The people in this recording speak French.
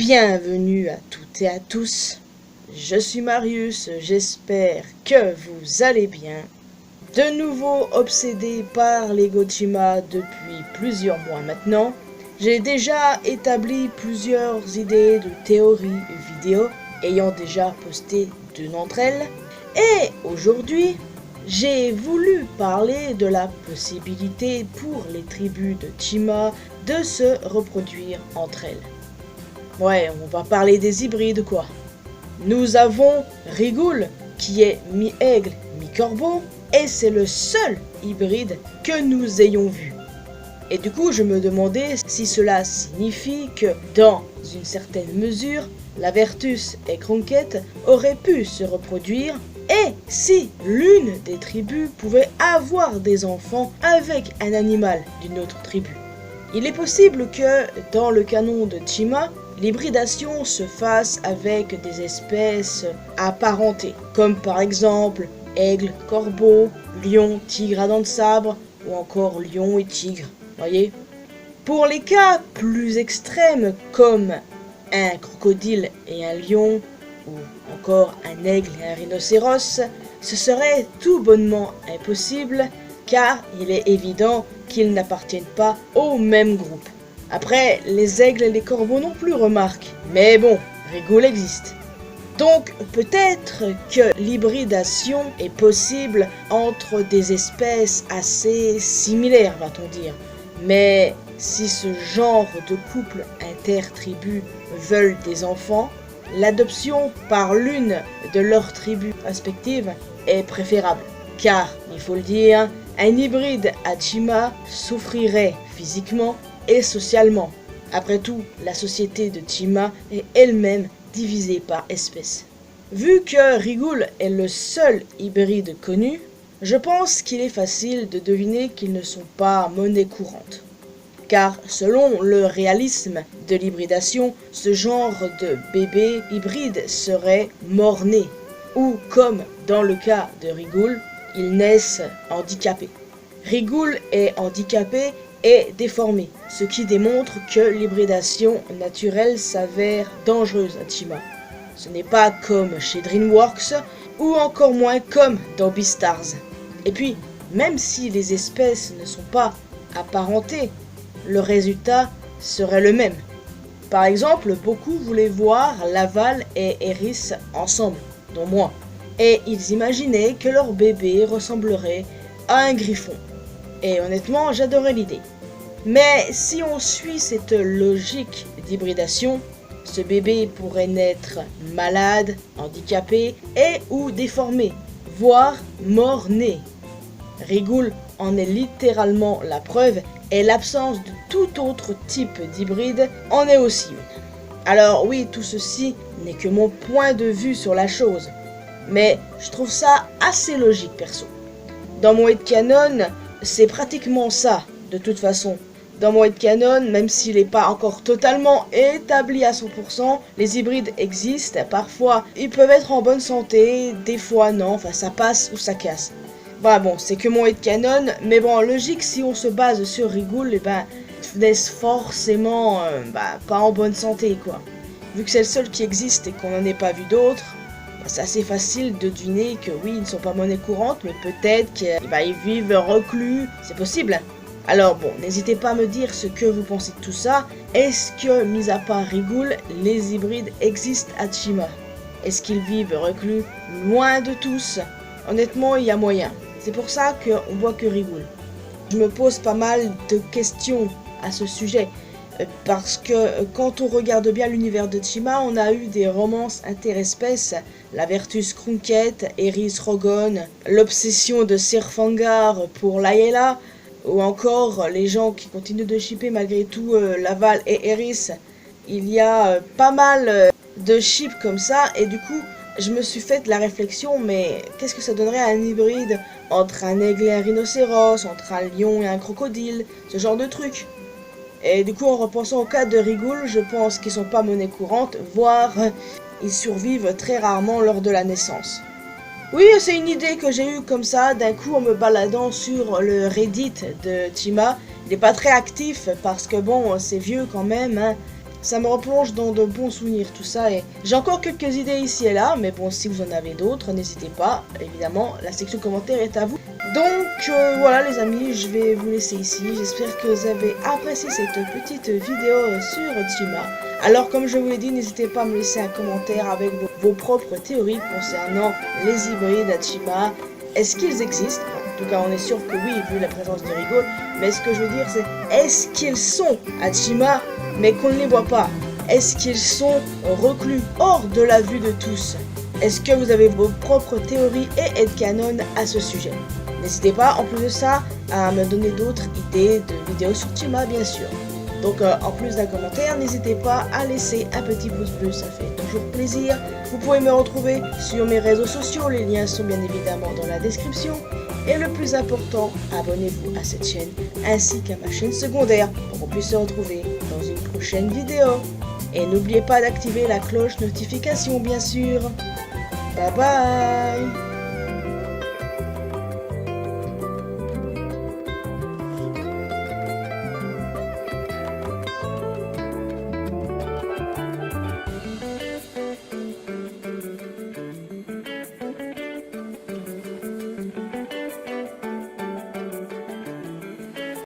Bienvenue à toutes et à tous, je suis Marius, j'espère que vous allez bien. De nouveau obsédé par les Gotchima depuis plusieurs mois maintenant, j'ai déjà établi plusieurs idées de théories vidéo, ayant déjà posté 2 d'entre elles, et aujourd'hui, j'ai voulu parler de la possibilité pour les tribus de Chima de se reproduire entre elles. Ouais, on va parler des hybrides quoi. Nous avons Rigoul, qui est mi-aigle, mi-corbeau, et c'est le seul hybride que nous ayons vu. Et du coup, je me demandais si cela signifie que, dans une certaine mesure, la Vertus et Cronquette auraient pu se reproduire, et si l'une des tribus pouvait avoir des enfants avec un animal d'une autre tribu. Il est possible que, dans le canon de Chima, l'hybridation se fasse avec des espèces apparentées, comme par exemple aigle, corbeau, lion, tigre à dents de sabre, ou encore lion et tigre, voyez. Pour les cas plus extrêmes, comme un crocodile et un lion, ou encore un aigle et un rhinocéros, ce serait tout bonnement impossible, car il est évident qu'ils n'appartiennent pas au même groupe. Après, les aigles et les corbeaux non plus remarquent, mais bon, Rigoul existe. Donc peut-être que l'hybridation est possible entre des espèces assez similaires, va-t-on dire. Mais si ce genre de couple intertribus veulent des enfants, l'adoption par l'une de leurs tribus respectives est préférable. Car, il faut le dire, un hybride à Chima souffrirait physiquement et socialement. Après tout, la société de Chima est elle-même divisée par espèces. Vu que Rigoul est le seul hybride connu, je pense qu'il est facile de deviner qu'ils ne sont pas monnaie courante. Car selon le réalisme de l'hybridation, ce genre de bébé hybride serait mort-né, ou comme dans le cas de Rigoul, ils naissent handicapés. Rigoul est handicapé et déformé, ce qui démontre que l'hybridation naturelle s'avère dangereuse à Chima. Ce n'est pas comme chez DreamWorks, ou encore moins comme dans Beastars. Et puis, même si les espèces ne sont pas apparentées, le résultat serait le même. Par exemple, beaucoup voulaient voir Laval et Eris ensemble, dont moi, et ils imaginaient que leur bébé ressemblerait à un griffon. Et honnêtement, j'adorais l'idée. Mais si on suit cette logique d'hybridation, ce bébé pourrait naître malade, handicapé et ou déformé, voire mort-né. Rigoul en est littéralement la preuve et l'absence de tout autre type d'hybride en est aussi une. Alors oui, tout ceci n'est que mon point de vue sur la chose, mais je trouve ça assez logique perso. Dans mon headcanon, c'est pratiquement ça, de toute façon. Dans mon headcanon, même s'il n'est pas encore totalement établi à 100%, les hybrides existent. Parfois, ils peuvent être en bonne santé, des fois non, enfin ça passe ou ça casse. Bah bon, c'est que mon headcanon, mais bon, logique, si on se base sur Rigoul, ils naissent forcément pas en bonne santé, quoi. Vu que c'est le seul qui existe et qu'on n'en ait pas vu d'autres, c'est assez facile de deviner que oui, ils ne sont pas monnaie courante, mais peut-être qu'ils vivent reclus, c'est possible. Alors bon, n'hésitez pas à me dire ce que vous pensez de tout ça. Est-ce que, mis à part Rigoul, les hybrides existent à Chima? Est-ce qu'ils vivent reclus, loin de tous? Honnêtement, il y a moyen. C'est pour ça qu'on voit que Rigoul. Je me pose pas mal de questions à ce sujet. Parce que quand on regarde bien l'univers de Chima, on a eu des romances interespèces, la Vertus Cronquette, Eris Rogon, l'obsession de Serfangar pour Layla, ou encore les gens qui continuent de shipper malgré tout Laval et Eris. Il y a pas mal de ships comme ça, et du coup, je me suis fait la réflexion, mais qu'est-ce que ça donnerait à un hybride entre un aigle et un rhinocéros, entre un lion et un crocodile, ce genre de truc. Et du coup, en repensant au cas de Rigoul, je pense qu'ils sont pas monnaie courante, voire ils survivent très rarement lors de la naissance. Oui, c'est une idée que j'ai eue comme ça, d'un coup en me baladant sur le Reddit de Chima. Il n'est pas très actif parce que bon, c'est vieux quand même, hein. ça me replonge dans de bons souvenirs, tout ça. Et j'ai encore quelques idées ici et là, mais bon, si vous en avez d'autres, n'hésitez pas. Évidemment, la section commentaires est à vous. Donc voilà les amis, je vais vous laisser ici. J'espère que vous avez apprécié cette petite vidéo sur Tchima. Alors comme je vous l'ai dit, n'hésitez pas à me laisser un commentaire avec vos propres théories concernant les hybrides à Tchima. Est-ce qu'ils existent? En tout cas, on est sûr que oui, vu la présence de Rigole. Mais ce que je veux dire, c'est est-ce qu'ils sont à Tchima, mais qu'on ne les voit pas? Est-ce qu'ils sont reclus hors de la vue de tous? Est-ce que vous avez vos propres théories et headcanon à ce sujet? N'hésitez pas, en plus de ça, à me donner d'autres idées de vidéos sur Tchima, bien sûr. Donc, en plus d'un commentaire, n'hésitez pas à laisser un petit pouce bleu, ça fait toujours plaisir. Vous pouvez me retrouver sur mes réseaux sociaux, les liens sont bien évidemment dans la description. Et le plus important, abonnez-vous à cette chaîne ainsi qu'à ma chaîne secondaire pour qu'on puisse se retrouver dans une prochaine vidéo. Et n'oubliez pas d'activer la cloche notification, bien sûr. Bye bye.